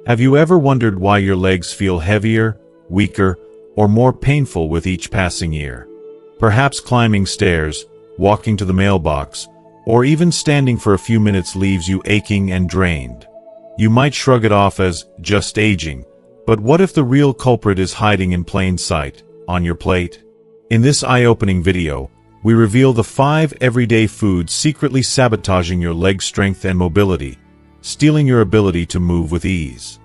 Have you ever wondered why your legs feel heavier, weaker, or more painful with each passing year? Perhaps climbing stairs, walking to the mailbox, or even standing for a few minutes leaves you aching and drained. You might shrug it off as just aging, but what if the real culprit is hiding in plain sight, on your plate? In this eye-opening video, we reveal the 5 everyday foods secretly sabotaging your leg strength and mobility, stealing your ability to move with ease.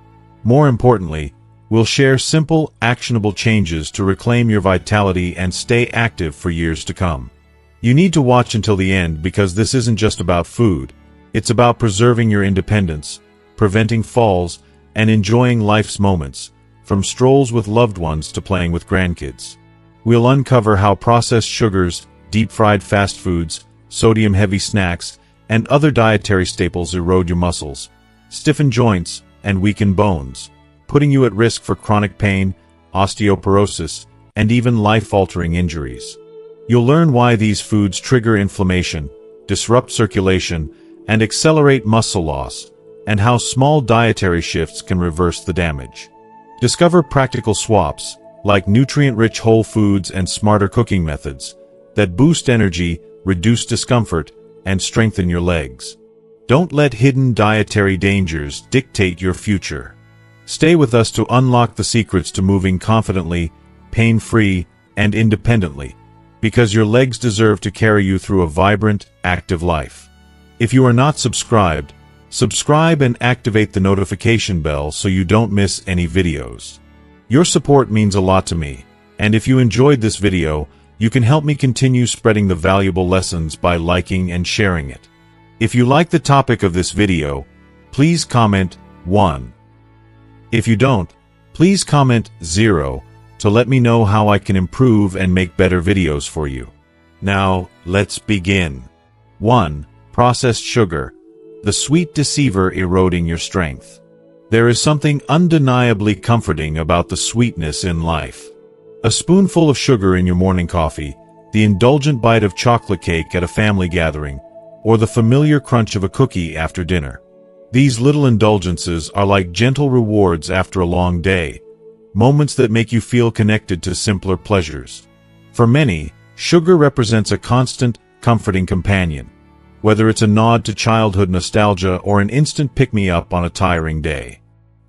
More importantly, we'll share simple, actionable changes to reclaim your vitality and stay active for years to come. You need to watch until the end because this isn't just about food. It's about preserving your independence, preventing falls, and enjoying life's moments, from strolls with loved ones to playing with grandkids. We'll uncover how processed sugars, deep-fried fast foods, sodium-heavy snacks, and other dietary staples erode your muscles, stiffen joints, and weaken bones, putting you at risk for chronic pain, osteoporosis, and even life-altering injuries. You'll learn why these foods trigger inflammation, disrupt circulation, and accelerate muscle loss, and how small dietary shifts can reverse the damage. Discover practical swaps, like nutrient-rich whole foods and smarter cooking methods, that boost energy, reduce discomfort, and strengthen your legs. Don't let hidden dietary dangers dictate your future. Stay with us to unlock the secrets to moving confidently, pain-free, and independently, because your legs deserve to carry you through a vibrant, active life. If you are not subscribed, subscribe and activate the notification bell so you don't miss any videos. Your support means a lot to me, and if you enjoyed this video, you can help me continue spreading the valuable lessons by liking and sharing it. If you like the topic of this video, please comment 1. If you don't, please comment 0 to let me know how I can improve and make better videos for you. Now, let's begin. 1. Processed sugar, the sweet deceiver eroding your strength. There is something undeniably comforting about the sweetness in life. A spoonful of sugar in your morning coffee, the indulgent bite of chocolate cake at a family gathering, or the familiar crunch of a cookie after dinner. These little indulgences are like gentle rewards after a long day, moments that make you feel connected to simpler pleasures. For many, sugar represents a constant, comforting companion, whether it's a nod to childhood nostalgia or an instant pick-me-up on a tiring day.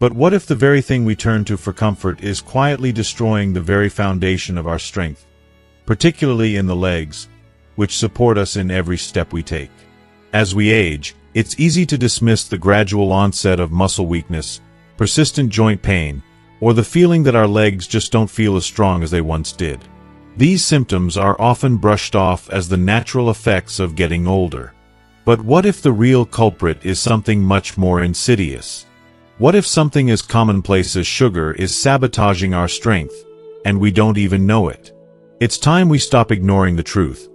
But what if the very thing we turn to for comfort is quietly destroying the very foundation of our strength, particularly in the legs, which support us in every step we take? As we age, it's easy to dismiss the gradual onset of muscle weakness, persistent joint pain, or the feeling that our legs just don't feel as strong as they once did. These symptoms are often brushed off as the natural effects of getting older. But what if the real culprit is something much more insidious? What if something as commonplace as sugar is sabotaging our strength, and we don't even know it? It's time we stop ignoring the truth.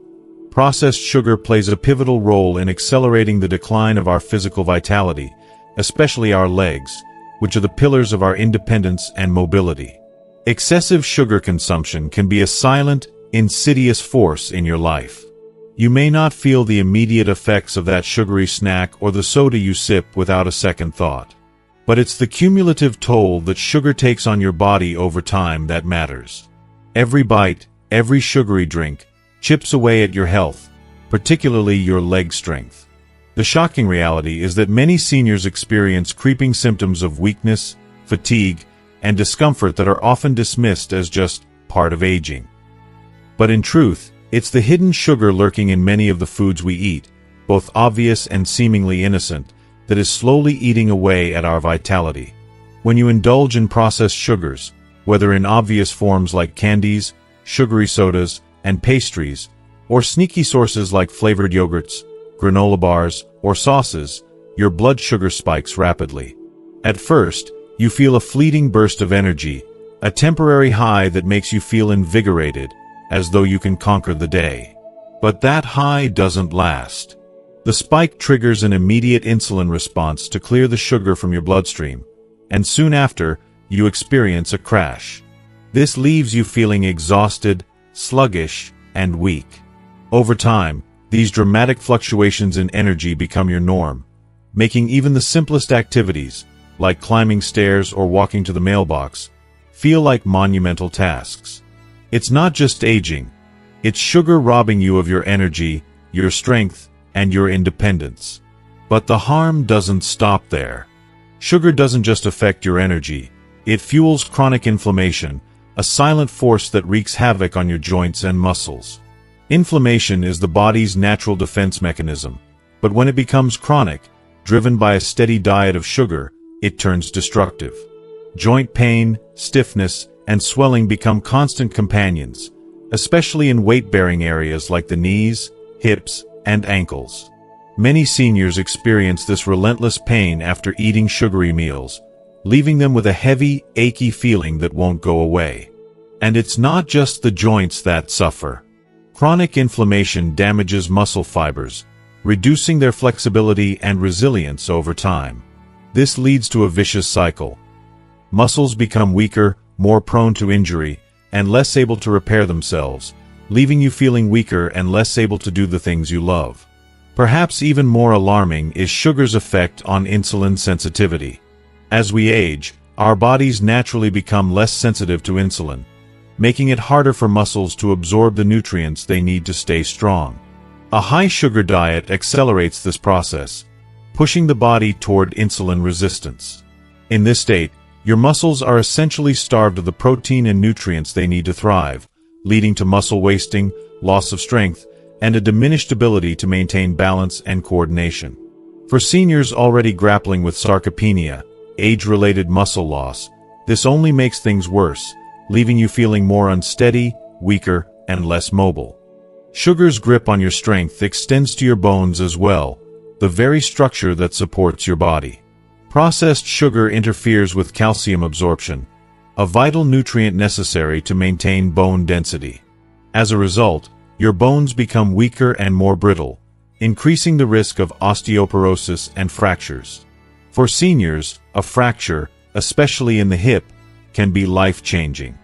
Processed sugar plays a pivotal role in accelerating the decline of our physical vitality, especially our legs, which are the pillars of our independence and mobility. Excessive sugar consumption can be a silent, insidious force in your life. You may not feel the immediate effects of that sugary snack or the soda you sip without a second thought. But it's the cumulative toll that sugar takes on your body over time that matters. Every bite, every sugary drink, chips away at your health, particularly your leg strength. The shocking reality is that many seniors experience creeping symptoms of weakness, fatigue, and discomfort that are often dismissed as just part of aging. But in truth, it's the hidden sugar lurking in many of the foods we eat, both obvious and seemingly innocent, that is slowly eating away at our vitality. When you indulge in processed sugars, whether in obvious forms like candies, sugary sodas, and pastries, or sneaky sources like flavored yogurts, granola bars, or sauces, your blood sugar spikes rapidly. At first, you feel a fleeting burst of energy, a temporary high that makes you feel invigorated, as though you can conquer the day. But that high doesn't last. The spike triggers an immediate insulin response to clear the sugar from your bloodstream, and soon after, you experience a crash. This leaves you feeling exhausted, sluggish, and weak. Over time, these dramatic fluctuations in energy become your norm, making even the simplest activities, like climbing stairs or walking to the mailbox, feel like monumental tasks. It's not just aging. It's sugar robbing you of your energy, your strength, and your independence. But the harm doesn't stop there. Sugar doesn't just affect your energy. It fuels chronic inflammation, a silent force that wreaks havoc on your joints and muscles. Inflammation is the body's natural defense mechanism, but when it becomes chronic, driven by a steady diet of sugar, it turns destructive. Joint pain, stiffness, and swelling become constant companions, especially in weight-bearing areas like the knees, hips, and ankles. Many seniors experience this relentless pain after eating sugary meals, leaving them with a heavy, achy feeling that won't go away. And it's not just the joints that suffer. Chronic inflammation damages muscle fibers, reducing their flexibility and resilience over time. This leads to a vicious cycle. Muscles become weaker, more prone to injury, and less able to repair themselves, leaving you feeling weaker and less able to do the things you love. Perhaps even more alarming is sugar's effect on insulin sensitivity. As we age, our bodies naturally become less sensitive to insulin, making it harder for muscles to absorb the nutrients they need to stay strong. A high-sugar diet accelerates this process, pushing the body toward insulin resistance. In this state, your muscles are essentially starved of the protein and nutrients they need to thrive, leading to muscle wasting, loss of strength, and a diminished ability to maintain balance and coordination. For seniors already grappling with sarcopenia, age-related muscle loss, this only makes things worse, leaving you feeling more unsteady, weaker, and less mobile. Sugar's grip on your strength extends to your bones as well, the very structure that supports your body. Processed sugar interferes with calcium absorption, a vital nutrient necessary to maintain bone density. As a result, your bones become weaker and more brittle, increasing the risk of osteoporosis and fractures. For seniors, a fracture, especially in the hip, can be life-changing.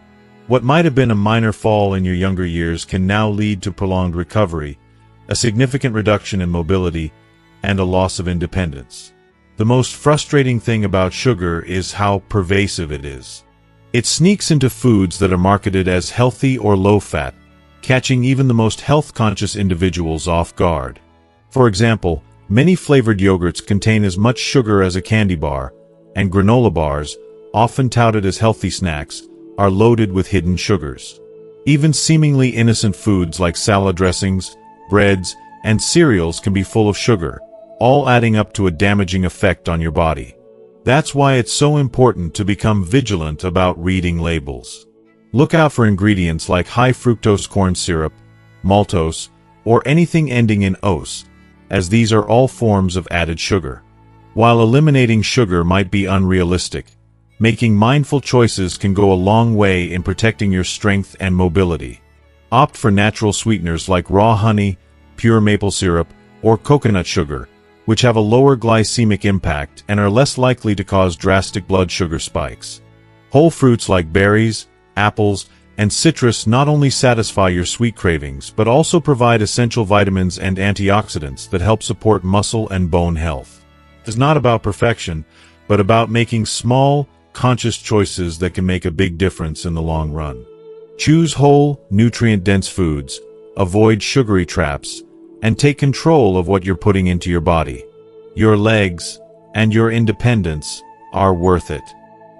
What might have been a minor fall in your younger years can now lead to prolonged recovery, a significant reduction in mobility, and a loss of independence. The most frustrating thing about sugar is how pervasive it is. It sneaks into foods that are marketed as healthy or low-fat, catching even the most health-conscious individuals off guard. For example, many flavored yogurts contain as much sugar as a candy bar, and granola bars, often touted as healthy snacks, are loaded with hidden sugars. Even seemingly innocent foods like salad dressings, breads, and cereals can be full of sugar, all adding up to a damaging effect on your body. That's why it's so important to become vigilant about reading labels. Look out for ingredients like high fructose corn syrup, maltose, or anything ending in ose, as these are all forms of added sugar. While eliminating sugar might be unrealistic, making mindful choices can go a long way in protecting your strength and mobility. Opt for natural sweeteners like raw honey, pure maple syrup, or coconut sugar, which have a lower glycemic impact and are less likely to cause drastic blood sugar spikes. Whole fruits like berries, apples, and citrus not only satisfy your sweet cravings but also provide essential vitamins and antioxidants that help support muscle and bone health. It's not about perfection, but about making small, conscious choices that can make a big difference in the long run. Choose whole, nutrient-dense foods, avoid sugary traps, and take control of what you're putting into your body. Your legs and your independence are worth it.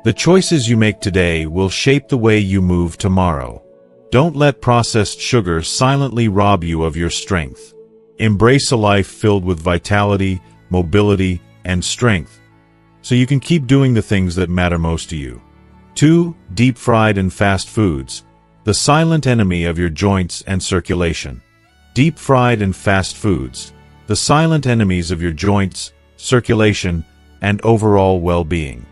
The choices you make today will shape the way you move tomorrow. Don't let processed sugar silently rob you of your strength. Embrace a life filled with vitality, mobility, and strength, so you can keep doing the things that matter most to you. 2. Deep-fried and fast foods, the silent enemy of your joints and circulation. Deep-fried and fast foods, the silent enemies of your joints, circulation, and overall well-being.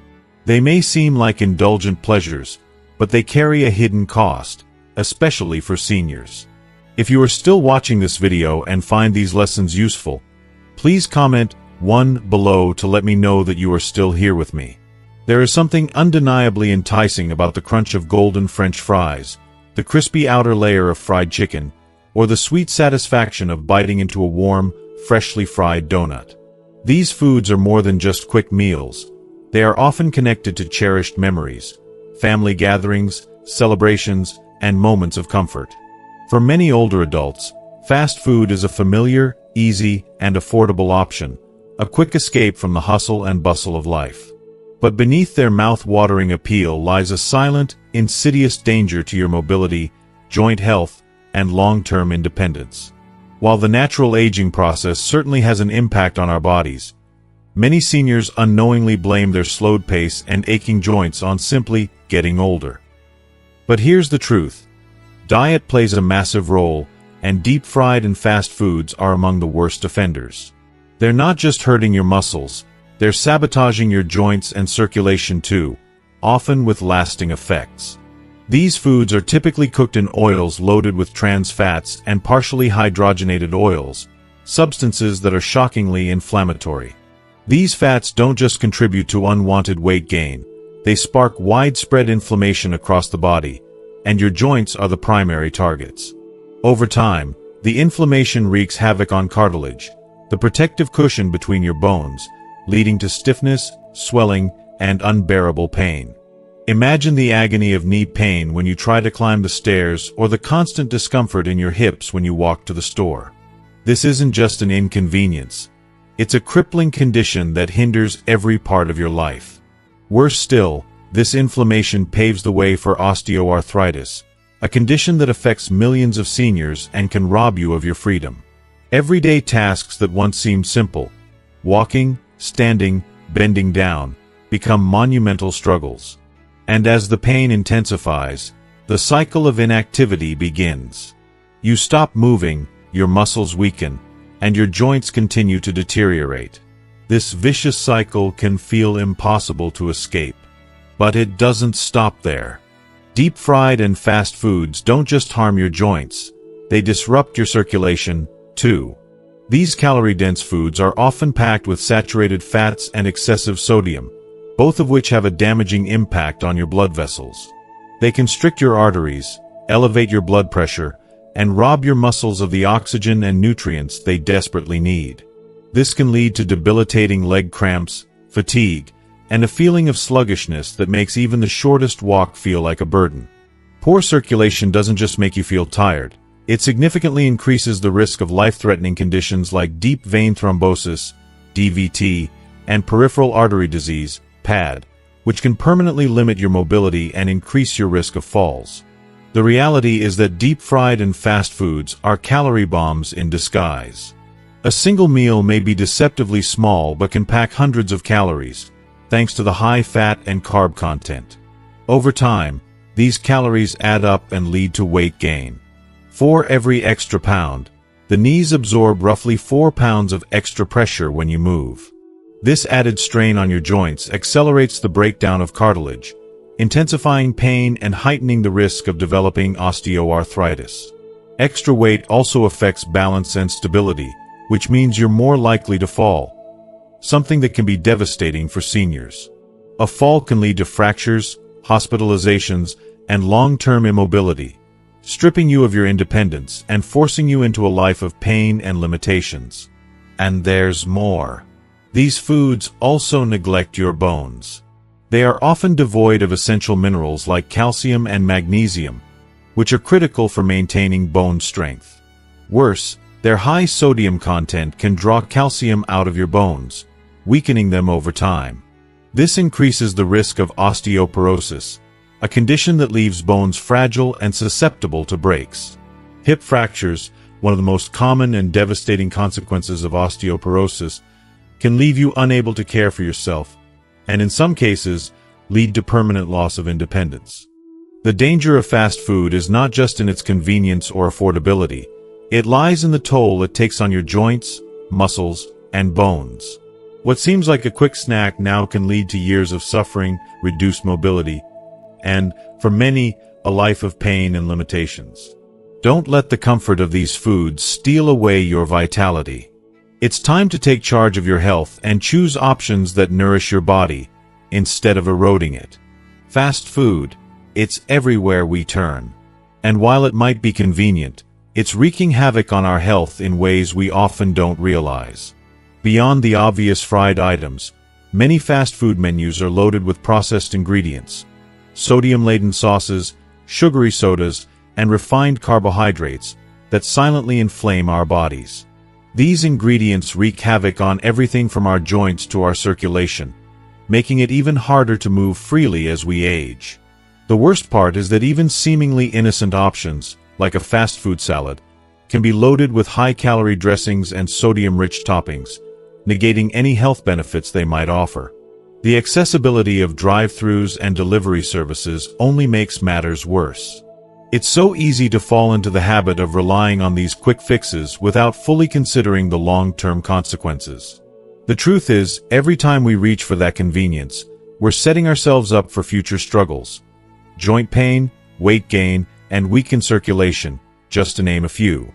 They may seem like indulgent pleasures, but they carry a hidden cost, especially for seniors. If you are still watching this video and find these lessons useful, please comment 1 below to let me know that you are still here with me. There is something undeniably enticing about the crunch of golden French fries, the crispy outer layer of fried chicken, or the sweet satisfaction of biting into a warm, freshly fried donut. These foods are more than just quick meals. They are often connected to cherished memories, family gatherings, celebrations, and moments of comfort. For many older adults, fast food is a familiar, easy, and affordable option, a quick escape from the hustle and bustle of life. But beneath their mouth-watering appeal lies a silent, insidious danger to your mobility, joint health, and long-term independence. While the natural aging process certainly has an impact on our bodies, many seniors unknowingly blame their slowed pace and aching joints on simply getting older. But here's the truth. Diet plays a massive role, and deep-fried and fast foods are among the worst offenders. They're not just hurting your muscles, they're sabotaging your joints and circulation too, often with lasting effects. These foods are typically cooked in oils loaded with trans fats and partially hydrogenated oils, substances that are shockingly inflammatory. These fats don't just contribute to unwanted weight gain, they spark widespread inflammation across the body, and your joints are the primary targets. Over time, the inflammation wreaks havoc on cartilage, the protective cushion between your bones, leading to stiffness, swelling, and unbearable pain. Imagine the agony of knee pain when you try to climb the stairs or the constant discomfort in your hips when you walk to the store. This isn't just an inconvenience. It's a crippling condition that hinders every part of your life. Worse still, this inflammation paves the way for osteoarthritis, a condition that affects millions of seniors and can rob you of your freedom. Everyday tasks that once seemed simple, walking, standing, bending down, become monumental struggles. And as the pain intensifies, the cycle of inactivity begins. You stop moving, your muscles weaken, and your joints continue to deteriorate. This vicious cycle can feel impossible to escape. But it doesn't stop there. Deep-fried and fast foods don't just harm your joints, they disrupt your circulation, too. These calorie-dense foods are often packed with saturated fats and excessive sodium, both of which have a damaging impact on your blood vessels. They constrict your arteries, elevate your blood pressure, and rob your muscles of the oxygen and nutrients they desperately need. This can lead to debilitating leg cramps, fatigue, and a feeling of sluggishness that makes even the shortest walk feel like a burden. Poor circulation doesn't just make you feel tired, it significantly increases the risk of life-threatening conditions like deep vein thrombosis, DVT, and peripheral artery disease, PAD, which can permanently limit your mobility and increase your risk of falls. The reality is that deep-fried and fast foods are calorie bombs in disguise. A single meal may be deceptively small but can pack hundreds of calories, thanks to the high fat and carb content. Over time, these calories add up and lead to weight gain. For every extra pound, the knees absorb roughly 4 pounds of extra pressure when you move. This added strain on your joints accelerates the breakdown of cartilage, intensifying pain and heightening the risk of developing osteoarthritis. Extra weight also affects balance and stability, which means you're more likely to fall, something that can be devastating for seniors. A fall can lead to fractures, hospitalizations, and long-term immobility, stripping you of your independence and forcing you into a life of pain and limitations. And there's more. These foods also neglect your bones. They are often devoid of essential minerals like calcium and magnesium, which are critical for maintaining bone strength. Worse, their high sodium content can draw calcium out of your bones, weakening them over time. This increases the risk of osteoporosis, a condition that leaves bones fragile and susceptible to breaks. Hip fractures, one of the most common and devastating consequences of osteoporosis, can leave you unable to care for yourself, and in some cases, lead to permanent loss of independence. The danger of fast food is not just in its convenience or affordability, it lies in the toll it takes on your joints, muscles, and bones. What seems like a quick snack now can lead to years of suffering, reduced mobility, and, for many, a life of pain and limitations. Don't let the comfort of these foods steal away your vitality. It's time to take charge of your health and choose options that nourish your body, instead of eroding it. Fast food, it's everywhere we turn. And while it might be convenient, it's wreaking havoc on our health in ways we often don't realize. Beyond the obvious fried items, Many fast food menus are loaded with processed ingredients, sodium-laden sauces, sugary sodas, and refined carbohydrates that silently inflame our bodies. These ingredients wreak havoc on everything from our joints to our circulation, making it even harder to move freely as we age. The worst part is that even seemingly innocent options, like a fast food salad, can be loaded with high-calorie dressings and sodium-rich toppings, negating any health benefits they might offer. The accessibility of drive-thrus and delivery services only makes matters worse. It's so easy to fall into the habit of relying on these quick fixes without fully considering the long-term consequences. The truth is, every time we reach for that convenience, we're setting ourselves up for future struggles. Joint pain, weight gain, and weakened circulation, just to name a few.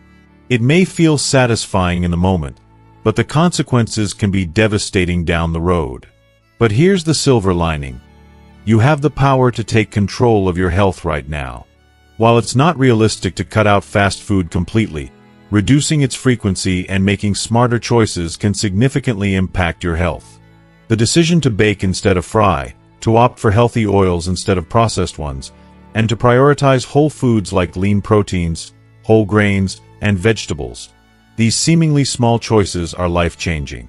It may feel satisfying in the moment, but the consequences can be devastating down the road. But here's the silver lining. You have the power to take control of your health right now. While it's not realistic to cut out fast food completely, reducing its frequency and making smarter choices can significantly impact your health. The decision to bake instead of fry, to opt for healthy oils instead of processed ones, and to prioritize whole foods like lean proteins, whole grains, and vegetables. These seemingly small choices are life-changing.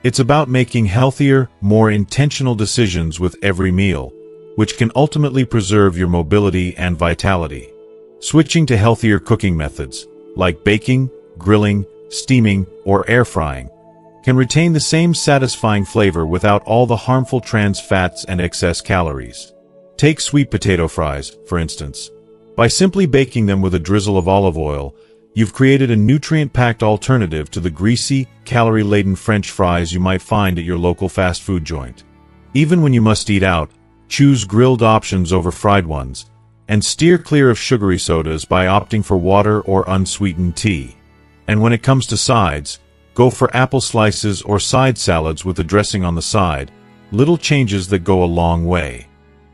It's about making healthier, more intentional decisions with every meal, which can ultimately preserve your mobility and vitality. Switching to healthier cooking methods, like baking, grilling, steaming, or air frying, can retain the same satisfying flavor without all the harmful trans fats and excess calories. Take sweet potato fries, for instance. By simply baking them with a drizzle of olive oil, you've created a nutrient-packed alternative to the greasy, calorie-laden French fries you might find at your local fast food joint. Even when you must eat out, choose grilled options over fried ones, and steer clear of sugary sodas by opting for water or unsweetened tea. And when it comes to sides, go for apple slices or side salads with a dressing on the side, little changes that go a long way.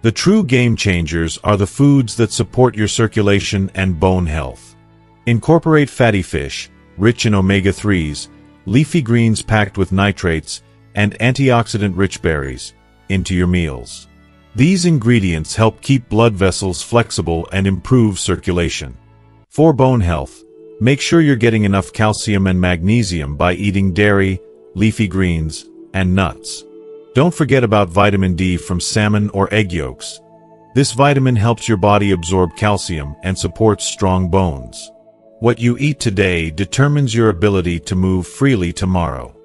The true game changers are the foods that support your circulation and bone health. Incorporate fatty fish, rich in omega-3s, leafy greens packed with nitrates, and antioxidant-rich berries, into your meals. These ingredients help keep blood vessels flexible and improve circulation. For bone health, make sure you're getting enough calcium and magnesium by eating dairy, leafy greens, and nuts. Don't forget about vitamin D from salmon or egg yolks. This vitamin helps your body absorb calcium and supports strong bones. What you eat today determines your ability to move freely tomorrow.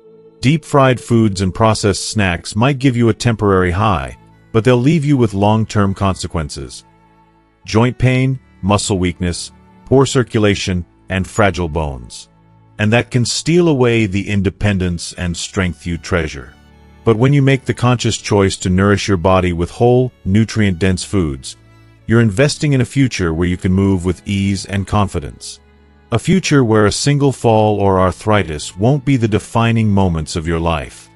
Deep-fried foods and processed snacks might give you a temporary high, but they'll leave you with long-term consequences. Joint pain, muscle weakness, poor circulation, and fragile bones. And that can steal away the independence and strength you treasure. But when you make the conscious choice to nourish your body with whole, nutrient-dense foods, you're investing in a future where you can move with ease and confidence. A future where a single fall or arthritis won't be the defining moments of your life.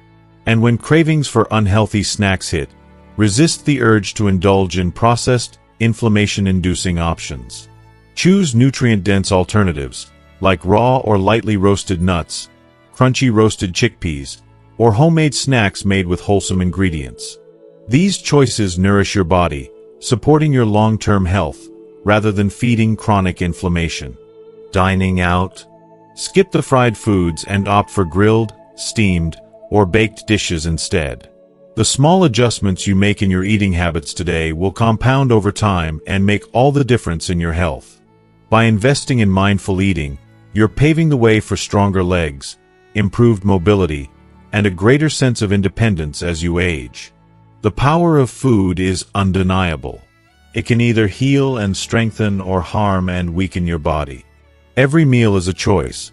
And when cravings for unhealthy snacks hit, resist the urge to indulge in processed, inflammation-inducing options. Choose nutrient-dense alternatives, like raw or lightly roasted nuts, crunchy roasted chickpeas, or homemade snacks made with wholesome ingredients. These choices nourish your body, supporting your long-term health, rather than feeding chronic inflammation. Dining out? Skip the fried foods and opt for grilled, steamed, or baked dishes instead. The small adjustments you make in your eating habits today will compound over time and make all the difference in your health. By investing in mindful eating, you're paving the way for stronger legs, improved mobility, and a greater sense of independence as you age. The power of food is undeniable. It can either heal and strengthen or harm and weaken your body. Every meal is a choice.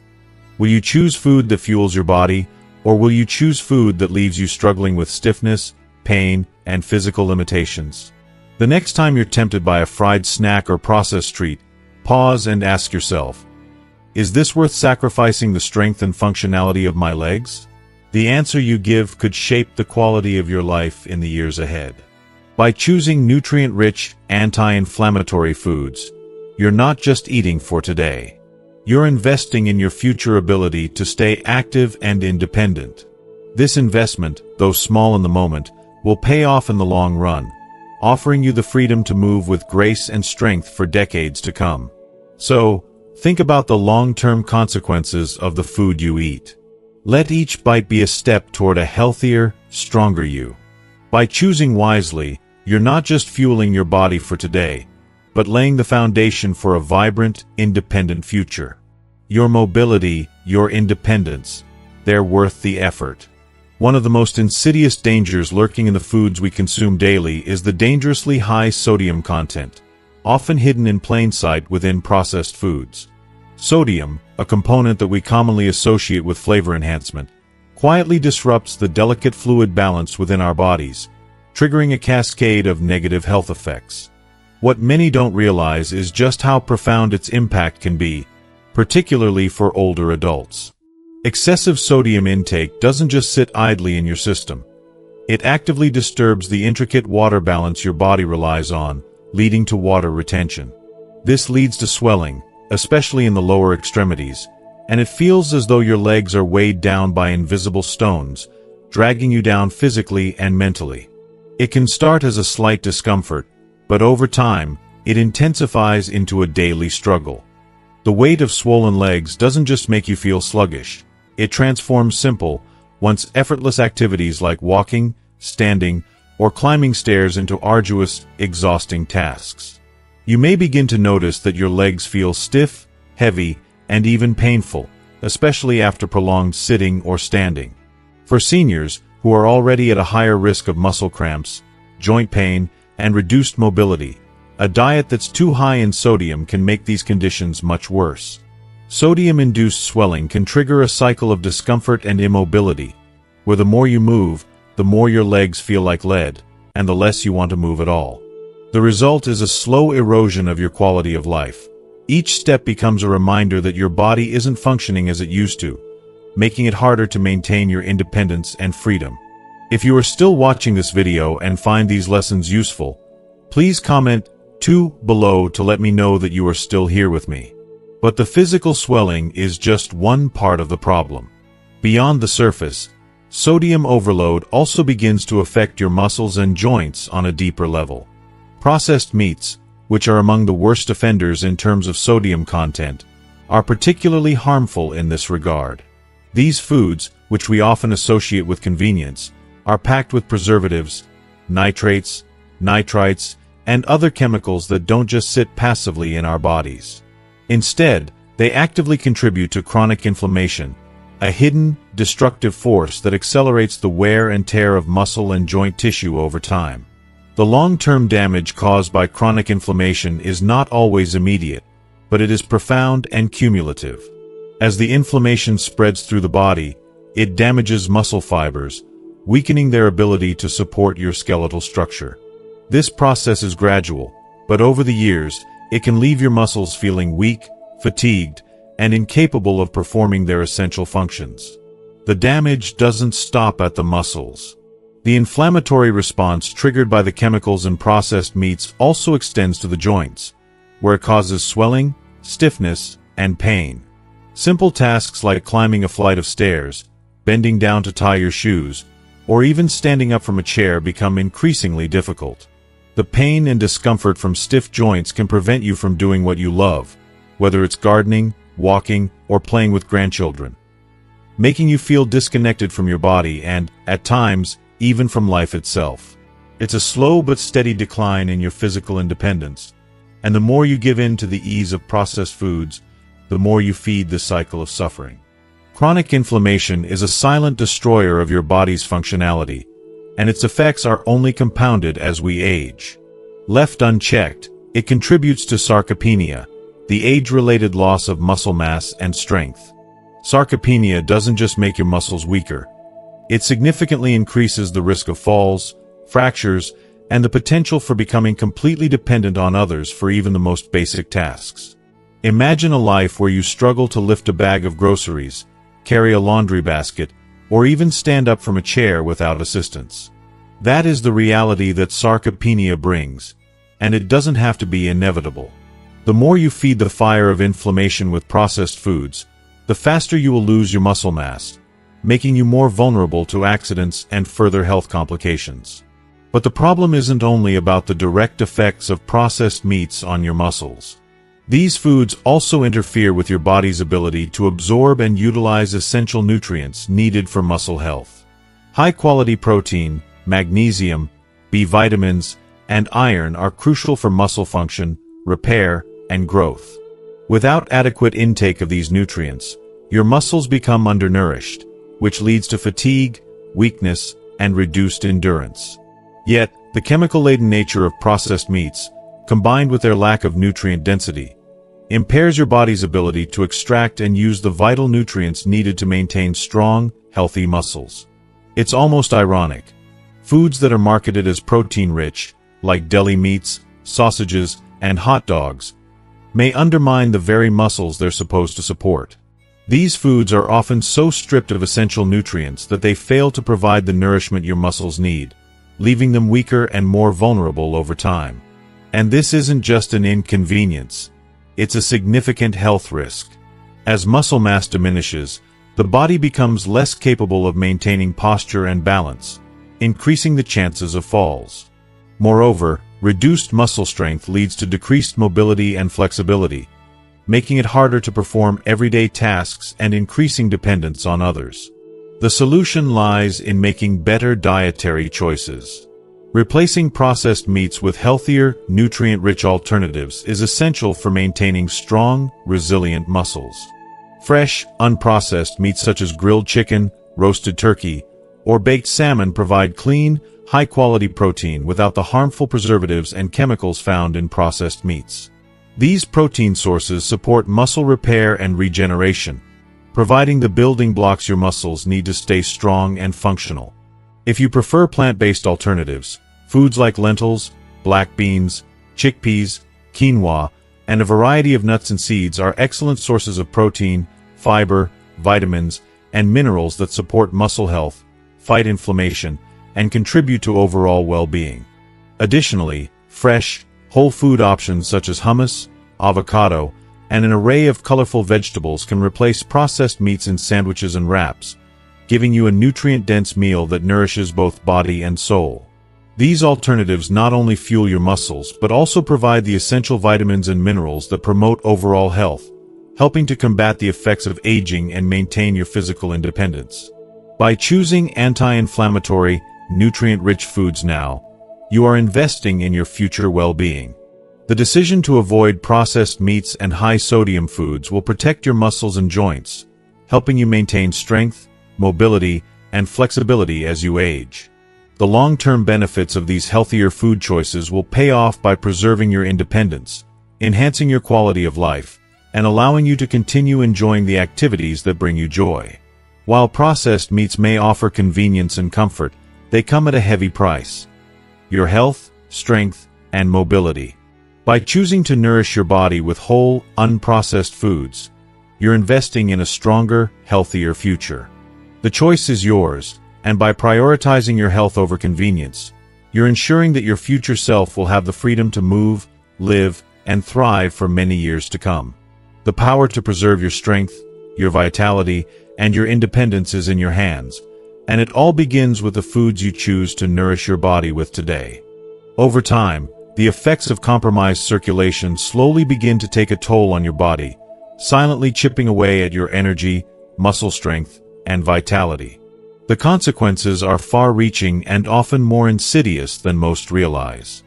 Will you choose food that fuels your body, or will you choose food that leaves you struggling with stiffness, pain, and physical limitations? The next time you're tempted by a fried snack or processed treat, pause and ask yourself, is this worth sacrificing the strength and functionality of my legs? The answer you give could shape the quality of your life in the years ahead. By choosing nutrient-rich, anti-inflammatory foods, you're not just eating for today. You're investing in your future ability to stay active and independent. This investment, though small in the moment, will pay off in the long run, offering you the freedom to move with grace and strength for decades to come. So, think about the long-term consequences of the food you eat. Let each bite be a step toward a healthier, stronger you. By choosing wisely, you're not just fueling your body for today, but laying the foundation for a vibrant, independent future. Your mobility, your independence, they're worth the effort. One of the most insidious dangers lurking in the foods we consume daily is the dangerously high sodium content, often hidden in plain sight within processed foods. Sodium, a component that we commonly associate with flavor enhancement, quietly disrupts the delicate fluid balance within our bodies, triggering a cascade of negative health effects. What many don't realize is just how profound its impact can be, particularly for older adults. Excessive sodium intake doesn't just sit idly in your system. It actively disturbs the intricate water balance your body relies on, leading to water retention. This leads to swelling, especially in the lower extremities, and it feels as though your legs are weighed down by invisible stones, dragging you down physically and mentally. It can start as a slight discomfort, but over time, it intensifies into a daily struggle. The weight of swollen legs doesn't just make you feel sluggish. It transforms simple, once effortless activities like walking, standing, or climbing stairs into arduous, exhausting tasks. You may begin to notice that your legs feel stiff, heavy, and even painful, especially after prolonged sitting or standing. For seniors, who are already at a higher risk of muscle cramps, joint pain, and reduced mobility, a diet that's too high in sodium can make these conditions much worse. Sodium-induced swelling can trigger a cycle of discomfort and immobility, where the more you move, the more your legs feel like lead, and the less you want to move at all. The result is a slow erosion of your quality of life. Each step becomes a reminder that your body isn't functioning as it used to, making it harder to maintain your independence and freedom. If you are still watching this video and find these lessons useful, please comment 2 below to let me know that you are still here with me. But the physical swelling is just one part of the problem. Beyond the surface, sodium overload also begins to affect your muscles and joints on a deeper level. Processed meats, which are among the worst offenders in terms of sodium content, are particularly harmful in this regard. These foods, which we often associate with convenience, are packed with preservatives, nitrates, nitrites, and other chemicals that don't just sit passively in our bodies. Instead, they actively contribute to chronic inflammation, a hidden, destructive force that accelerates the wear and tear of muscle and joint tissue over time. The long-term damage caused by chronic inflammation is not always immediate, but it is profound and cumulative. As the inflammation spreads through the body, it damages muscle fibers, weakening their ability to support your skeletal structure. This process is gradual, but over the years, it can leave your muscles feeling weak, fatigued, and incapable of performing their essential functions. The damage doesn't stop at the muscles. The inflammatory response triggered by the chemicals in processed meats also extends to the joints, where it causes swelling, stiffness, and pain. Simple tasks like climbing a flight of stairs, bending down to tie your shoes, or even standing up from a chair become increasingly difficult. The pain and discomfort from stiff joints can prevent you from doing what you love, whether it's gardening, walking, or playing with grandchildren, making you feel disconnected from your body and, at times, even from life itself. It's a slow but steady decline in your physical independence, and the more you give in to the ease of processed foods, the more you feed the cycle of suffering. Chronic inflammation is a silent destroyer of your body's functionality, and its effects are only compounded as we age. Left unchecked, it contributes to sarcopenia, the age-related loss of muscle mass and strength. Sarcopenia doesn't just make your muscles weaker. It significantly increases the risk of falls, fractures, and the potential for becoming completely dependent on others for even the most basic tasks. Imagine a life where you struggle to lift a bag of groceries, carry a laundry basket, or even stand up from a chair without assistance. That is the reality that sarcopenia brings, and it doesn't have to be inevitable. The more you feed the fire of inflammation with processed foods, the faster you will lose your muscle mass, making you more vulnerable to accidents and further health complications. But the problem isn't only about the direct effects of processed meats on your muscles. These foods also interfere with your body's ability to absorb and utilize essential nutrients needed for muscle health. High-quality protein, magnesium, B vitamins, and iron are crucial for muscle function, repair, and growth. Without adequate intake of these nutrients, your muscles become undernourished, which leads to fatigue, weakness, and reduced endurance. Yet, the chemical-laden nature of processed meats, combined with their lack of nutrient density, impairs your body's ability to extract and use the vital nutrients needed to maintain strong, healthy muscles. It's almost ironic. Foods that are marketed as protein-rich, like deli meats, sausages, and hot dogs, may undermine the very muscles they're supposed to support. These foods are often so stripped of essential nutrients that they fail to provide the nourishment your muscles need, leaving them weaker and more vulnerable over time. And this isn't just an inconvenience. It's a significant health risk. As muscle mass diminishes, the body becomes less capable of maintaining posture and balance, increasing the chances of falls. Moreover, reduced muscle strength leads to decreased mobility and flexibility, making it harder to perform everyday tasks and increasing dependence on others. The solution lies in making better dietary choices. Replacing processed meats with healthier, nutrient-rich alternatives is essential for maintaining strong, resilient muscles. Fresh, unprocessed meats such as grilled chicken, roasted turkey, or baked salmon provide clean, high-quality protein without the harmful preservatives and chemicals found in processed meats. These protein sources support muscle repair and regeneration, providing the building blocks your muscles need to stay strong and functional. If you prefer plant-based alternatives, foods like lentils, black beans, chickpeas, quinoa, and a variety of nuts and seeds are excellent sources of protein, fiber, vitamins, and minerals that support muscle health, fight inflammation, and contribute to overall well-being. Additionally, fresh, whole food options such as hummus, avocado, and an array of colorful vegetables can replace processed meats in sandwiches and wraps, giving you a nutrient-dense meal that nourishes both body and soul. These alternatives not only fuel your muscles but also provide the essential vitamins and minerals that promote overall health, helping to combat the effects of aging and maintain your physical independence. By choosing anti-inflammatory, nutrient-rich foods now, you are investing in your future well-being. The decision to avoid processed meats and high-sodium foods will protect your muscles and joints, helping you maintain strength, mobility, and flexibility as you age. The long-term benefits of these healthier food choices will pay off by preserving your independence, enhancing your quality of life, and allowing you to continue enjoying the activities that bring you joy. While processed meats may offer convenience and comfort, they come at a heavy price: your health, strength, and mobility. By choosing to nourish your body with whole, unprocessed foods, you're investing in a stronger, healthier future. The choice is yours, and by prioritizing your health over convenience, you're ensuring that your future self will have the freedom to move, live, and thrive for many years to come. The power to preserve your strength, your vitality, and your independence is in your hands, and it all begins with the foods you choose to nourish your body with today. Over time, the effects of compromised circulation slowly begin to take a toll on your body, silently chipping away at your energy, muscle strength, and vitality. The consequences are far-reaching and often more insidious than most realize.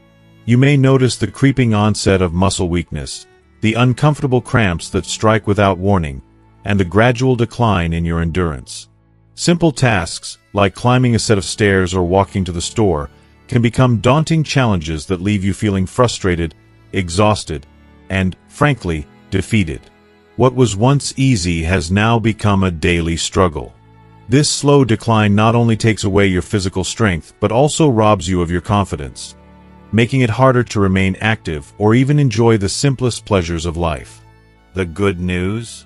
You may notice the creeping onset of muscle weakness, the uncomfortable cramps that strike without warning, and the gradual decline in your endurance. Simple tasks, like climbing a set of stairs or walking to the store, can become daunting challenges that leave you feeling frustrated, exhausted, and, frankly, defeated. What was once easy has now become a daily struggle. This slow decline not only takes away your physical strength but also robs you of your confidence, making it harder to remain active or even enjoy the simplest pleasures of life. The good news?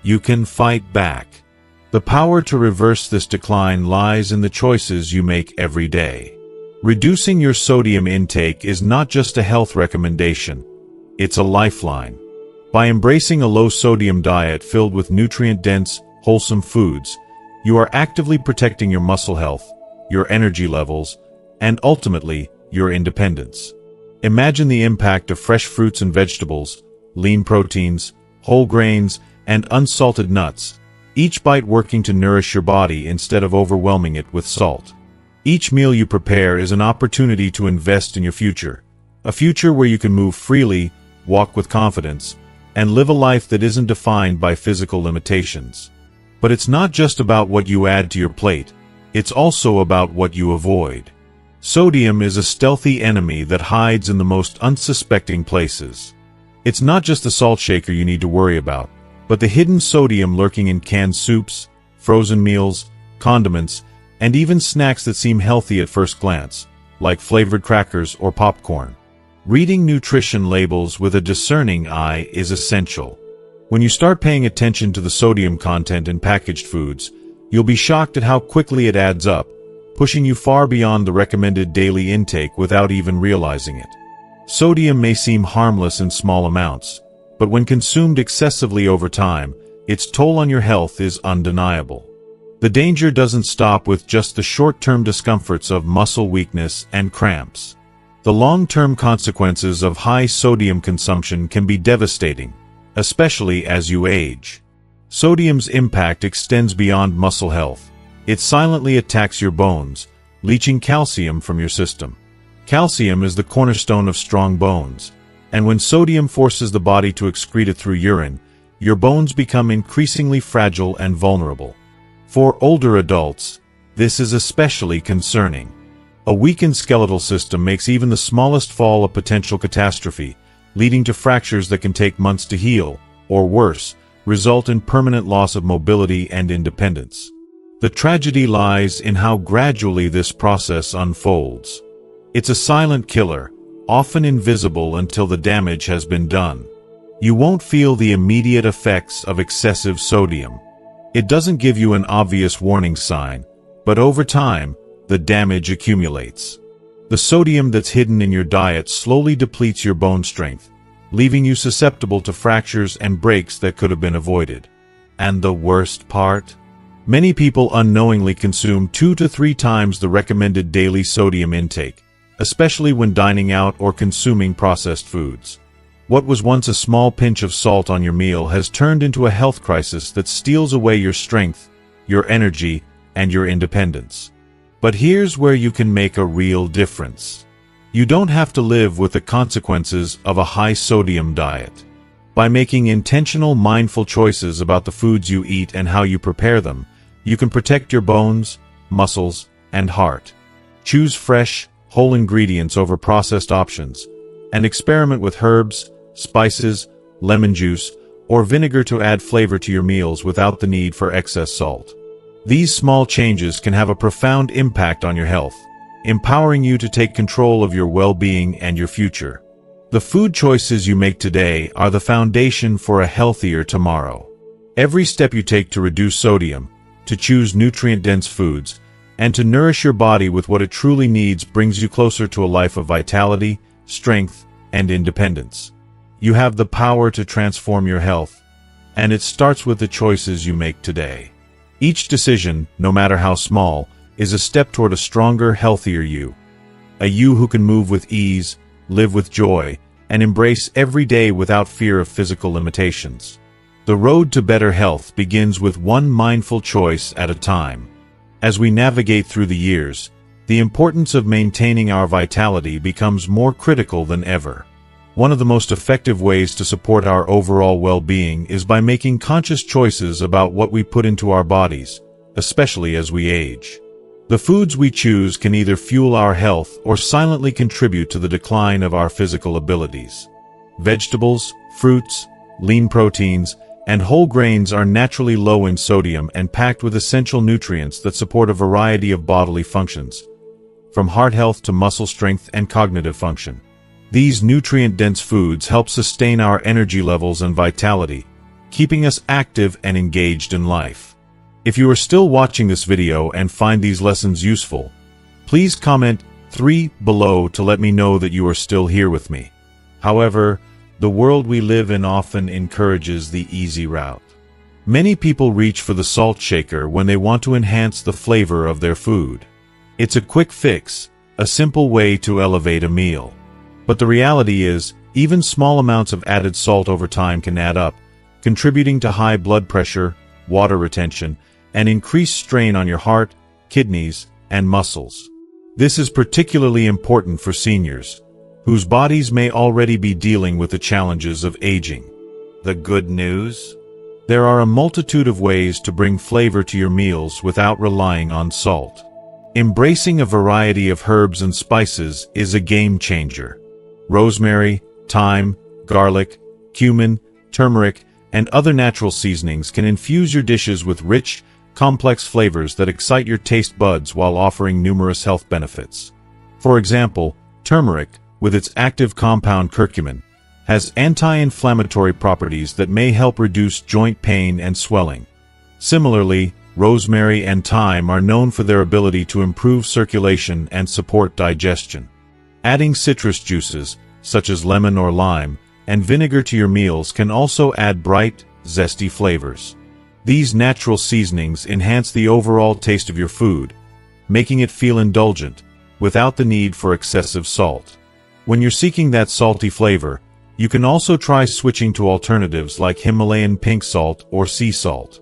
You can fight back. The power to reverse this decline lies in the choices you make every day. Reducing your sodium intake is not just a health recommendation, it's a lifeline. By embracing a low-sodium diet filled with nutrient-dense, wholesome foods, You are actively protecting your muscle health, your energy levels, and ultimately, your independence. Imagine the impact of fresh fruits and vegetables, lean proteins, whole grains, and unsalted nuts, each bite working to nourish your body instead of overwhelming it with salt. Each meal you prepare is an opportunity to invest in your future, a future where you can move freely, walk with confidence, and live a life that isn't defined by physical limitations. But it's not just about what you add to your plate, it's also about what you avoid. Sodium is a stealthy enemy that hides in the most unsuspecting places. It's not just the salt shaker you need to worry about, but the hidden sodium lurking in canned soups, frozen meals, condiments, and even snacks that seem healthy at first glance, like flavored crackers or popcorn. Reading nutrition labels with a discerning eye is essential. When you start paying attention to the sodium content in packaged foods, you'll be shocked at how quickly it adds up, pushing you far beyond the recommended daily intake without even realizing it. Sodium may seem harmless in small amounts, but when consumed excessively over time, its toll on your health is undeniable. The danger doesn't stop with just the short-term discomforts of muscle weakness and cramps. The long-term consequences of high sodium consumption can be devastating, especially as you age. Sodium's impact extends beyond muscle health. It silently attacks your bones, leaching calcium from your system. Calcium is the cornerstone of strong bones, and when sodium forces the body to excrete it through urine, your bones become increasingly fragile and vulnerable. For older adults, this is especially concerning. A weakened skeletal system makes even the smallest fall a potential catastrophe, leading to fractures that can take months to heal, or worse, result in permanent loss of mobility and independence. The tragedy lies in how gradually this process unfolds. It's a silent killer, often invisible until the damage has been done. You won't feel the immediate effects of excessive sodium. It doesn't give you an obvious warning sign, but over time, the damage accumulates. The sodium that's hidden in your diet slowly depletes your bone strength, leaving you susceptible to fractures and breaks that could have been avoided. And the worst part? Many people unknowingly consume 2 to 3 times the recommended daily sodium intake, especially when dining out or consuming processed foods. What was once a small pinch of salt on your meal has turned into a health crisis that steals away your strength, your energy, and your independence. But here's where you can make a real difference. You don't have to live with the consequences of a high-sodium diet. By making intentional, mindful choices about the foods you eat and how you prepare them, you can protect your bones, muscles, and heart. Choose fresh, whole ingredients over processed options, and experiment with herbs, spices, lemon juice, or vinegar to add flavor to your meals without the need for excess salt. These small changes can have a profound impact on your health, empowering you to take control of your well-being and your future. The food choices you make today are the foundation for a healthier tomorrow. Every step you take to reduce sodium, to choose nutrient-dense foods, and to nourish your body with what it truly needs brings you closer to a life of vitality, strength, and independence. You have the power to transform your health, and it starts with the choices you make today. Each decision, no matter how small, is a step toward a stronger, healthier you. A you who can move with ease, live with joy, and embrace every day without fear of physical limitations. The road to better health begins with one mindful choice at a time. As we navigate through the years, the importance of maintaining our vitality becomes more critical than ever. One of the most effective ways to support our overall well-being is by making conscious choices about what we put into our bodies, especially as we age. The foods we choose can either fuel our health or silently contribute to the decline of our physical abilities. Vegetables, fruits, lean proteins, and whole grains are naturally low in sodium and packed with essential nutrients that support a variety of bodily functions, from heart health to muscle strength and cognitive function. These nutrient-dense foods help sustain our energy levels and vitality, keeping us active and engaged in life. If you are still watching this video and find these lessons useful, please comment 3 below to let me know that you are still here with me. However, the world we live in often encourages the easy route. Many people reach for the salt shaker when they want to enhance the flavor of their food. It's a quick fix, a simple way to elevate a meal. But the reality is, even small amounts of added salt over time can add up, contributing to high blood pressure, water retention, and increased strain on your heart, kidneys, and muscles. This is particularly important for seniors, whose bodies may already be dealing with the challenges of aging. The good news? There are a multitude of ways to bring flavor to your meals without relying on salt. Embracing a variety of herbs and spices is a game changer. Rosemary, thyme, garlic, cumin, turmeric, and other natural seasonings can infuse your dishes with rich, complex flavors that excite your taste buds while offering numerous health benefits. For example, turmeric, with its active compound curcumin, has anti-inflammatory properties that may help reduce joint pain and swelling. Similarly, rosemary and thyme are known for their ability to improve circulation and support digestion. Adding citrus juices, such as lemon or lime, and vinegar to your meals can also add bright, zesty flavors. These natural seasonings enhance the overall taste of your food, making it feel indulgent, without the need for excessive salt. When you're seeking that salty flavor, you can also try switching to alternatives like Himalayan pink salt or sea salt.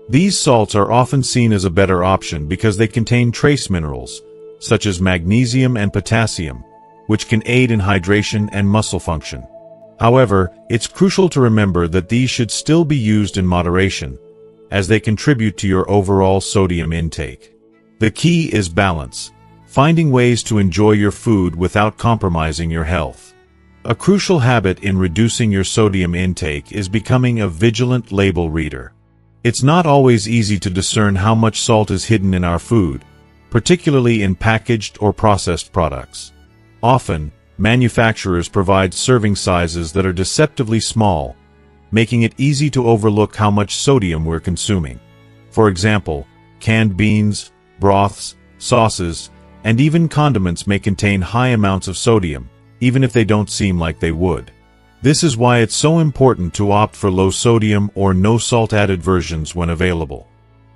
These salts are often seen as a better option because they contain trace minerals, such as magnesium and potassium, which can aid in hydration and muscle function. However, it's crucial to remember that these should still be used in moderation, as they contribute to your overall sodium intake. The key is balance, finding ways to enjoy your food without compromising your health. A crucial habit in reducing your sodium intake is becoming a vigilant label reader. It's not always easy to discern how much salt is hidden in our food, particularly in packaged or processed products. Often, manufacturers provide serving sizes that are deceptively small, making it easy to overlook how much sodium we're consuming. For example, canned beans, broths, sauces, and even condiments may contain high amounts of sodium, even if they don't seem like they would. This is why it's so important to opt for low-sodium or no-salt-added versions when available.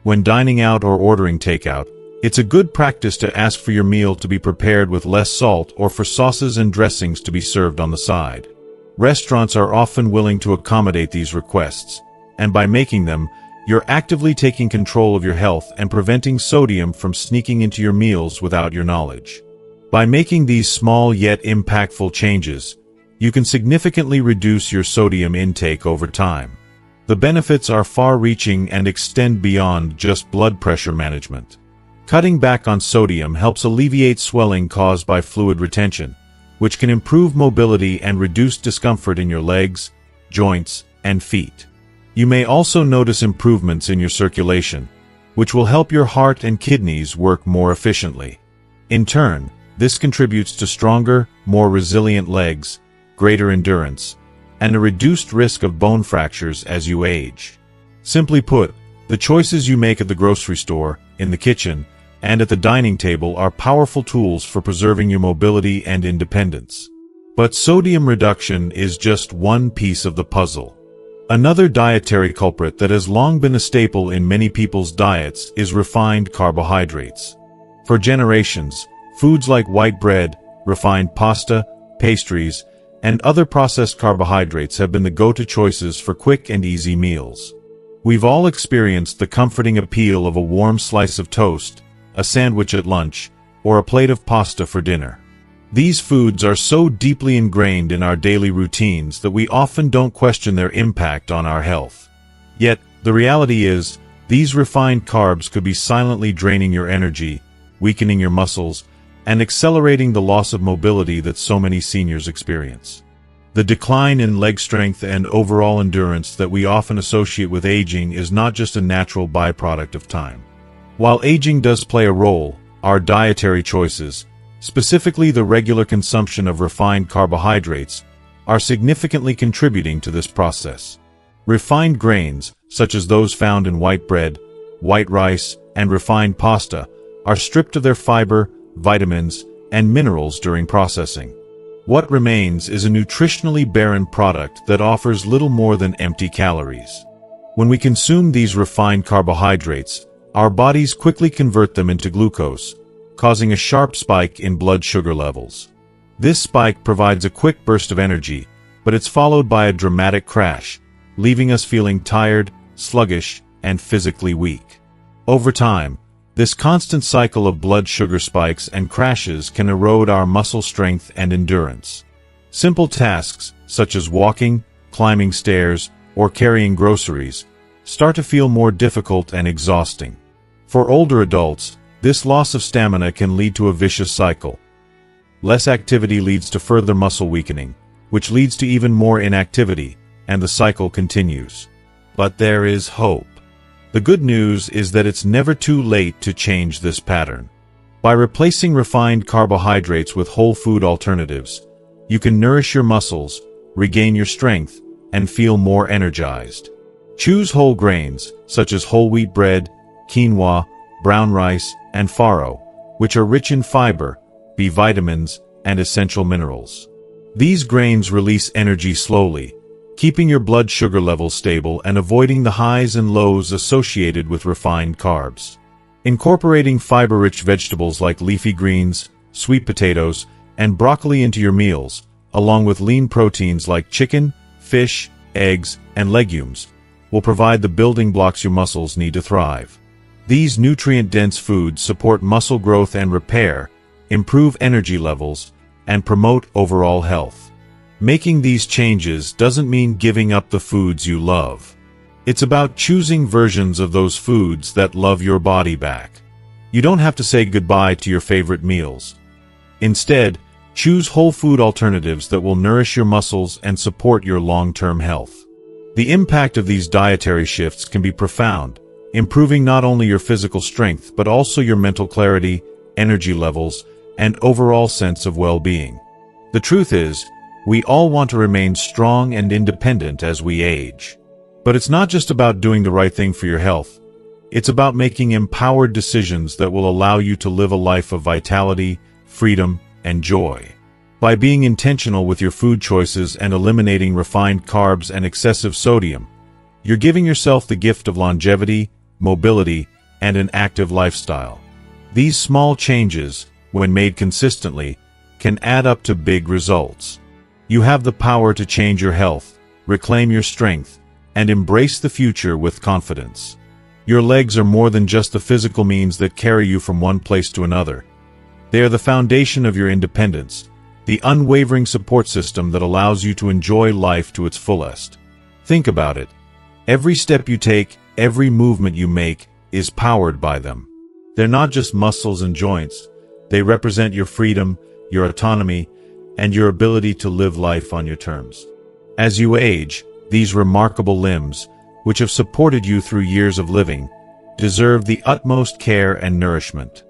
When dining out or ordering takeout, it's a good practice to ask for your meal to be prepared with less salt or for sauces and dressings to be served on the side. Restaurants are often willing to accommodate these requests, and by making them, you're actively taking control of your health and preventing sodium from sneaking into your meals without your knowledge. By making these small yet impactful changes, you can significantly reduce your sodium intake over time. The benefits are far-reaching and extend beyond just blood pressure management. Cutting back on sodium helps alleviate swelling caused by fluid retention, which can improve mobility and reduce discomfort in your legs, joints, and feet. You may also notice improvements in your circulation, which will help your heart and kidneys work more efficiently. In turn, this contributes to stronger, more resilient legs, greater endurance, and a reduced risk of bone fractures as you age. Simply put, the choices you make at the grocery store, in the kitchen, and at the dining table are powerful tools for preserving your mobility and independence. But sodium reduction is just one piece of the puzzle. Another dietary culprit that has long been a staple in many people's diets is refined carbohydrates. For generations, foods like white bread, refined pasta, pastries, and other processed carbohydrates have been the go-to choices for quick and easy meals. We've all experienced the comforting appeal of a warm slice of toast, a sandwich at lunch, or a plate of pasta for dinner. These foods are so deeply ingrained in our daily routines that we often don't question their impact on our health. Yet, the reality is, these refined carbs could be silently draining your energy, weakening your muscles, and accelerating the loss of mobility that so many seniors experience. The decline in leg strength and overall endurance that we often associate with aging is not just a natural byproduct of time. While aging does play a role, our dietary choices, specifically the regular consumption of refined carbohydrates, are significantly contributing to this process. Refined grains, such as those found in white bread, white rice, and refined pasta, are stripped of their fiber, vitamins, and minerals during processing. What remains is a nutritionally barren product that offers little more than empty calories. When we consume these refined carbohydrates, our bodies quickly convert them into glucose, causing a sharp spike in blood sugar levels. This spike provides a quick burst of energy, but it's followed by a dramatic crash, leaving us feeling tired, sluggish, and physically weak. Over time, this constant cycle of blood sugar spikes and crashes can erode our muscle strength and endurance. Simple tasks, such as walking, climbing stairs, or carrying groceries, start to feel more difficult and exhausting. For older adults, this loss of stamina can lead to a vicious cycle. Less activity leads to further muscle weakening, which leads to even more inactivity, and the cycle continues. But there is hope. The good news is that it's never too late to change this pattern. By replacing refined carbohydrates with whole food alternatives, you can nourish your muscles, regain your strength, and feel more energized. Choose whole grains, such as whole wheat bread, quinoa, brown rice, and farro, which are rich in fiber, B vitamins, and essential minerals. These grains release energy slowly, keeping your blood sugar levels stable and avoiding the highs and lows associated with refined carbs. Incorporating fiber-rich vegetables like leafy greens, sweet potatoes, and broccoli into your meals, along with lean proteins like chicken, fish, eggs, and legumes, will provide the building blocks your muscles need to thrive. These nutrient-dense foods support muscle growth and repair, improve energy levels, and promote overall health. Making these changes doesn't mean giving up the foods you love. It's about choosing versions of those foods that love your body back. You don't have to say goodbye to your favorite meals. Instead, choose whole food alternatives that will nourish your muscles and support your long-term health. The impact of these dietary shifts can be profound, improving not only your physical strength but also your mental clarity, energy levels, and overall sense of well-being. The truth is, we all want to remain strong and independent as we age. But it's not just about doing the right thing for your health. It's about making empowered decisions that will allow you to live a life of vitality, freedom, and joy. By being intentional with your food choices and eliminating refined carbs and excessive sodium, you're giving yourself the gift of longevity, mobility, and an active lifestyle. These small changes, when made consistently, can add up to big results. You have the power to change your health, reclaim your strength, and embrace the future with confidence. Your legs are more than just the physical means that carry you from one place to another. They are the foundation of your independence, the unwavering support system that allows you to enjoy life to its fullest. Think about it. Every step you take, every movement you make, is powered by them. They're not just muscles and joints. They represent your freedom, your autonomy, and your ability to live life on your terms. As you age, these remarkable limbs, which have supported you through years of living, deserve the utmost care and nourishment.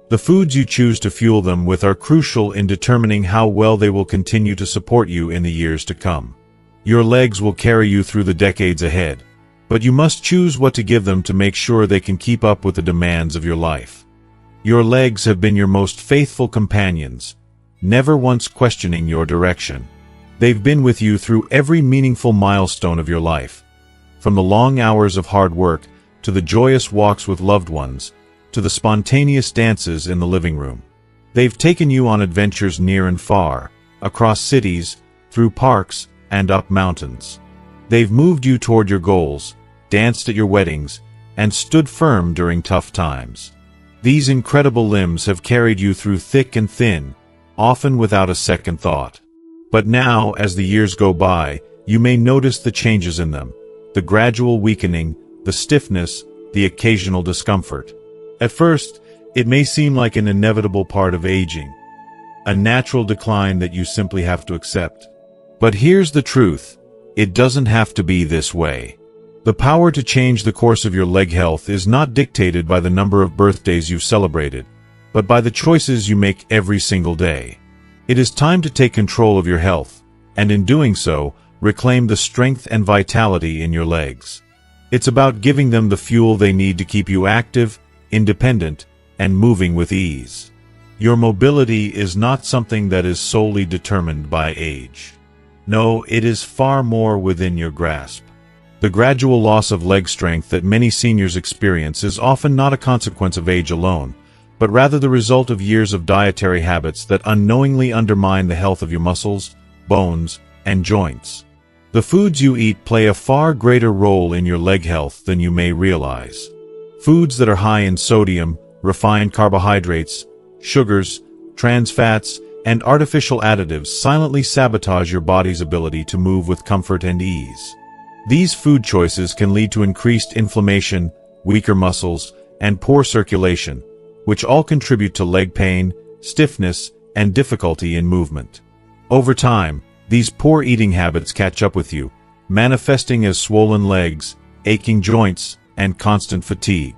The foods you choose to fuel them with are crucial in determining how well they will continue to support you in the years to come. Your legs will carry you through the decades ahead, but you must choose what to give them to make sure they can keep up with the demands of your life. Your legs have been your most faithful companions, never once questioning your direction. They've been with you through every meaningful milestone of your life. From the long hours of hard work, to the joyous walks with loved ones, to the spontaneous dances in the living room. They've taken you on adventures near and far, across cities, through parks, and up mountains. They've moved you toward your goals, danced at your weddings, and stood firm during tough times. These incredible limbs have carried you through thick and thin, often without a second thought. But now, as the years go by, you may notice the changes in them, the gradual weakening, the stiffness, the occasional discomfort. At first, it may seem like an inevitable part of aging, a natural decline that you simply have to accept. But here's the truth, it doesn't have to be this way. The power to change the course of your leg health is not dictated by the number of birthdays you've celebrated, but by the choices you make every single day. It is time to take control of your health, and in doing so, reclaim the strength and vitality in your legs. It's about giving them the fuel they need to keep you active, independent, and moving with ease. Your mobility is not something that is solely determined by age. No, it is far more within your grasp. The gradual loss of leg strength that many seniors experience is often not a consequence of age alone, but rather the result of years of dietary habits that unknowingly undermine the health of your muscles, bones, and joints. The foods you eat play a far greater role in your leg health than you may realize. Foods that are high in sodium, refined carbohydrates, sugars, trans fats, and artificial additives silently sabotage your body's ability to move with comfort and ease. These food choices can lead to increased inflammation, weaker muscles, and poor circulation, which all contribute to leg pain, stiffness, and difficulty in movement. Over time, these poor eating habits catch up with you, manifesting as swollen legs, aching joints, and constant fatigue.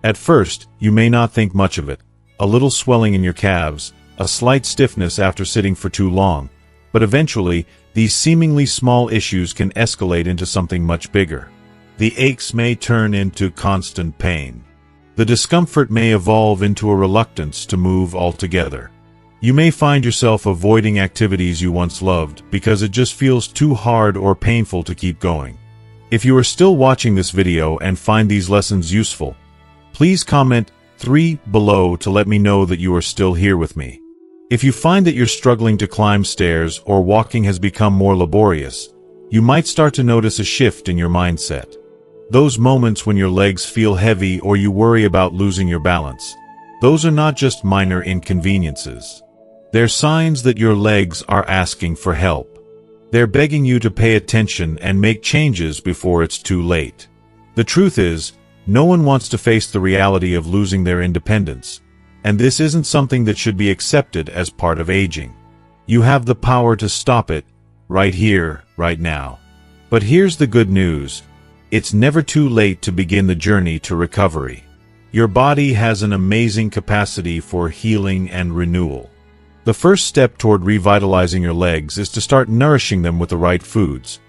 At first, you may not think much of it. A little swelling in your calves, a slight stiffness after sitting for too long, but eventually, these seemingly small issues can escalate into something much bigger. The aches may turn into constant pain. The discomfort may evolve into a reluctance to move altogether. You may find yourself avoiding activities you once loved because it just feels too hard or painful to keep going. If you are still watching this video and find these lessons useful, please comment 3 below to let me know that you are still here with me. If you find that you're struggling to climb stairs or walking has become more laborious, you might start to notice a shift in your mindset. Those moments when your legs feel heavy or you worry about losing your balance, those are not just minor inconveniences. They're signs that your legs are asking for help. They're begging you to pay attention and make changes before it's too late. The truth is, no one wants to face the reality of losing their independence, and this isn't something that should be accepted as part of aging. You have the power to stop it, right here, right now. But here's the good news. It's never too late to begin the journey to recovery. Your body has an amazing capacity for healing and renewal. The first step toward revitalizing your legs is to start nourishing them with the right foods.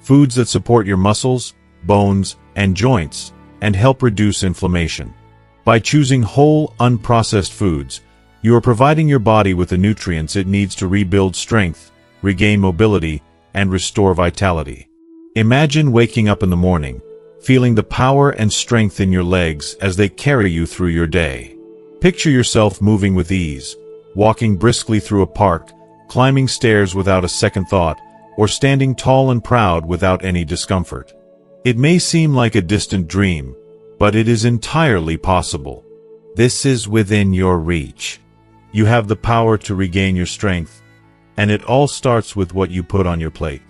Foods that support your muscles, bones, and joints, and help reduce inflammation. By choosing whole, unprocessed foods, you are providing your body with the nutrients it needs to rebuild strength, regain mobility, and restore vitality. Imagine waking up in the morning, feeling the power and strength in your legs as they carry you through your day. Picture yourself moving with ease, walking briskly through a park, climbing stairs without a second thought, or standing tall and proud without any discomfort. It may seem like a distant dream, but it is entirely possible. This is within your reach. You have the power to regain your strength, and it all starts with what you put on your plate.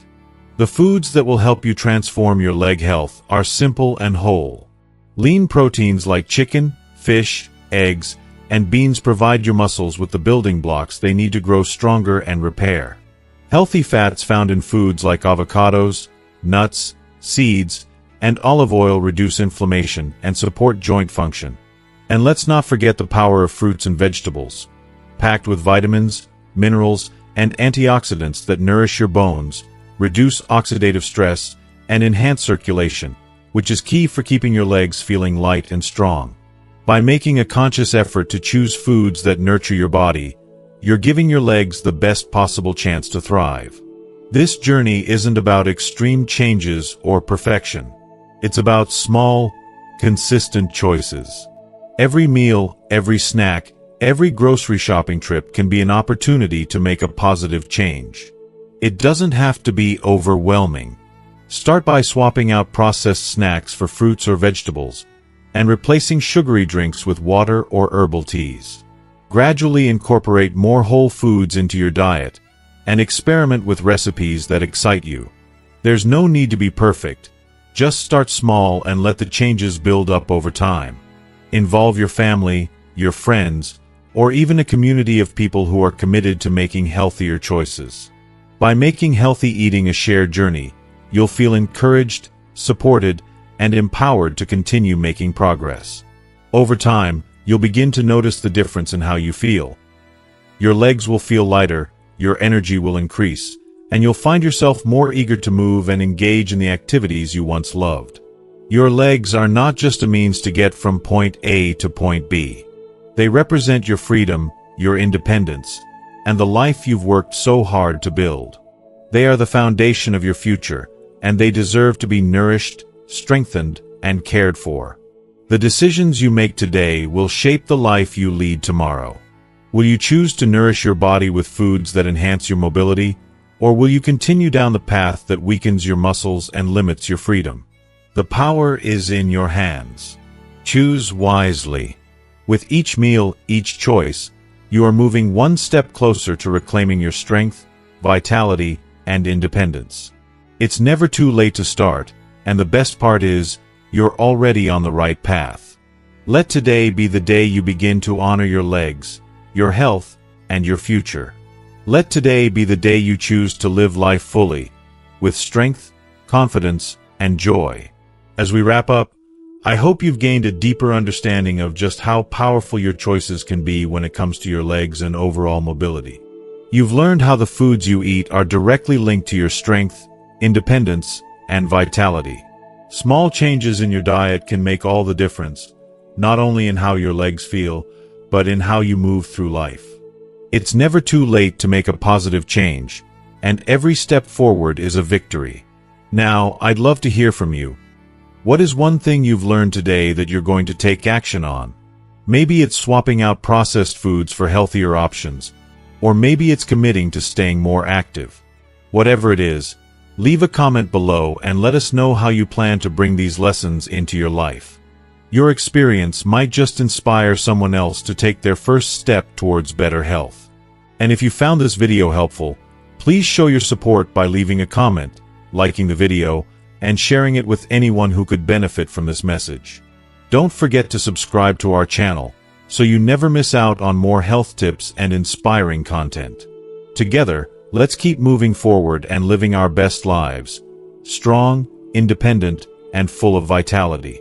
The foods that will help you transform your leg health are simple and whole. Lean proteins like chicken, fish, eggs, and beans provide your muscles with the building blocks they need to grow stronger and repair. Healthy fats found in foods like avocados, nuts, seeds, and olive oil reduce inflammation and support joint function. And let's not forget the power of fruits and vegetables, packed with vitamins, minerals, and antioxidants that nourish your bones, reduce oxidative stress, and enhance circulation, which is key for keeping your legs feeling light and strong. By making a conscious effort to choose foods that nurture your body, you're giving your legs the best possible chance to thrive. This journey isn't about extreme changes or perfection. It's about small, consistent choices. Every meal, every snack, every grocery shopping trip can be an opportunity to make a positive change. It doesn't have to be overwhelming. Start by swapping out processed snacks for fruits or vegetables, and replacing sugary drinks with water or herbal teas. Gradually incorporate more whole foods into your diet, and experiment with recipes that excite you. There's no need to be perfect. Just start small and let the changes build up over time. Involve your family, your friends, or even a community of people who are committed to making healthier choices. By making healthy eating a shared journey, you'll feel encouraged, supported, and empowered to continue making progress. Over time, you'll begin to notice the difference in how you feel. Your legs will feel lighter, your energy will increase, and you'll find yourself more eager to move and engage in the activities you once loved. Your legs are not just a means to get from point A to point B. They represent your freedom, your independence, and the life you've worked so hard to build. They are the foundation of your future, and they deserve to be nourished, strengthened, and cared for. The decisions you make today will shape the life you lead tomorrow. Will you choose to nourish your body with foods that enhance your mobility, or will you continue down the path that weakens your muscles and limits your freedom? The power is in your hands. Choose wisely. With each meal, each choice, you are moving one step closer to reclaiming your strength, vitality, and independence. It's never too late to start, and the best part is, you're already on the right path. Let today be the day you begin to honor your legs, your health, and your future. Let today be the day you choose to live life fully, with strength, confidence, and joy. As we wrap up, I hope you've gained a deeper understanding of just how powerful your choices can be when it comes to your legs and overall mobility. You've learned how the foods you eat are directly linked to your strength, independence, and vitality. Small changes in your diet can make all the difference, not only in how your legs feel, but in how you move through life. It's never too late to make a positive change, and every step forward is a victory. Now, I'd love to hear from you. What is one thing you've learned today that you're going to take action on? Maybe it's swapping out processed foods for healthier options, or maybe it's committing to staying more active. Whatever it is, leave a comment below and let us know how you plan to bring these lessons into your life. Your experience might just inspire someone else to take their first step towards better health. And if you found this video helpful, please show your support by leaving a comment, liking the video, and sharing it with anyone who could benefit from this message. Don't forget to subscribe to our channel, so you never miss out on more health tips and inspiring content. Together, let's keep moving forward and living our best lives, strong, independent, and full of vitality.